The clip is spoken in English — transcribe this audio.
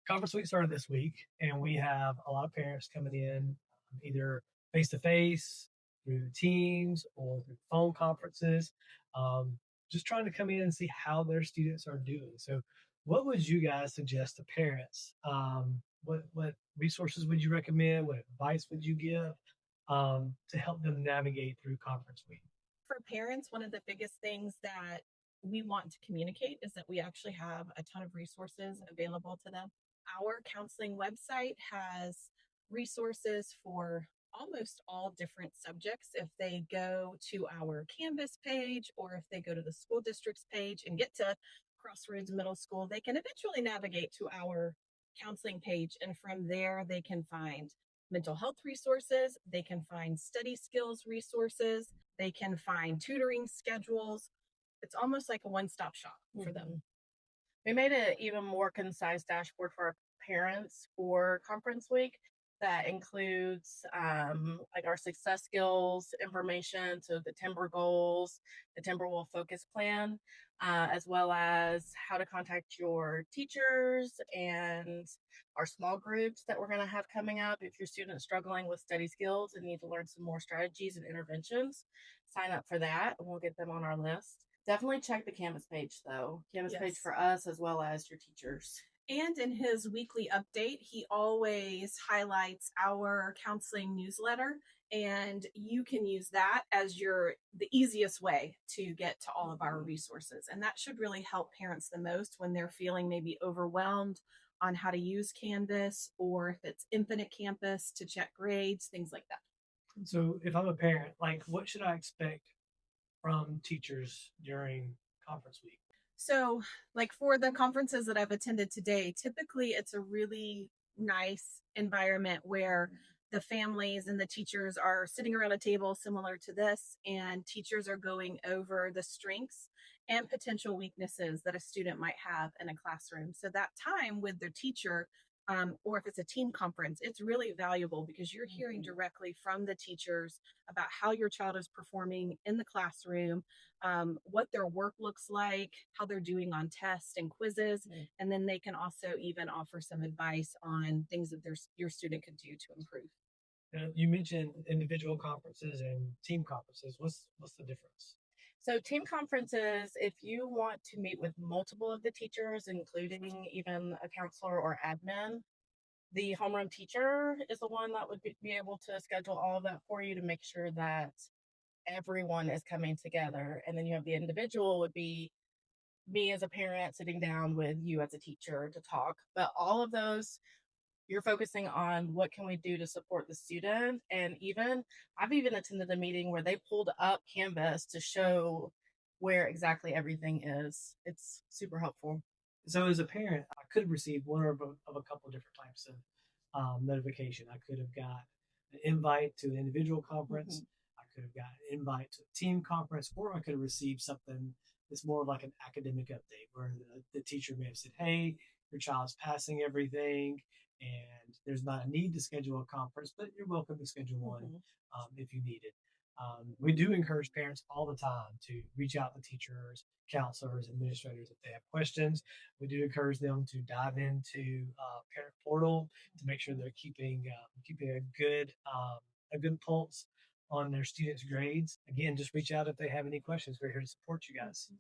Conference week started this week, and we have a lot of parents coming in either face to face, through Teams, or through phone conferences, um, just trying to come in and see how their students are doing. So, what would you guys suggest to parents? What resources would you recommend? What advice would you give to help them navigate through conference week? For parents, one of the biggest things that we want to communicate is that we actually have a ton of resources available to them. Our counseling website has resources for almost all different subjects. If they go to our Canvas page or if they go to the school district's page and get to Crossroads Middle School, they can eventually navigate to our counseling page. And from there, they can find mental health resources, they can find study skills resources, they can find tutoring schedules. It's almost like a one stop shop for them. We made an even more concise dashboard for our parents for conference week that includes like our success skills information, so the Timber goals, the Timberwolf focus plan, as well as how to contact your teachers and our small groups that we're going to have coming up. If your student's struggling with study skills and need to learn some more strategies and interventions, sign up for that and we'll get them on our list. Definitely check the Canvas page, though. Canvas page for us as well as your teachers. And in his weekly update, he always highlights our counseling newsletter, and you can use that as the easiest way to get to all of our resources. And that should really help parents the most when they're feeling maybe overwhelmed on how to use Canvas, or if it's Infinite Campus to check grades, things like that. So, if I'm a parent, like, what should I expect from teachers during conference week? So, like for the conferences that I've attended today, typically it's a really nice environment where the families and the teachers are sitting around a table similar to this, and teachers are going over the strengths and potential weaknesses that a student might have in a classroom. So, that time with their teacher, or if it's a team conference, it's really valuable because you're hearing directly from the teachers about how your child is performing in the classroom, what their work looks like, how they're doing on tests and quizzes, and then they can also even offer some advice on things that your student could do to improve. You mentioned individual conferences and team conferences. What's the difference? So, team conferences, if you want to meet with multiple of the teachers, including even a counselor or admin, the homeroom teacher is the one that would be able to schedule all of that for you to make sure that everyone is coming together. And then you have the individual would be me as a parent sitting down with you as a teacher to talk. But all of those, you're focusing on what can we do to support the student. And even I've even attended a meeting where they pulled up Canvas to show where exactly everything is. It's super helpful. So, as a parent, I could have received one of a couple of different types of notification. I could have got an invite to an individual conference. I could have got an invite to a team conference, or I could have received something that's more like an academic update where the teacher may have said, "Hey, your child's passing everything, and there's not a need to schedule a conference, but you're welcome to schedule one if you need it." We do encourage parents all the time to reach out to teachers, counselors, administrators if they have questions. We do encourage them to dive into Parent Portal to make sure they're keeping a good pulse on their students' grades. Again, just reach out if they have any questions. We're here to support you guys.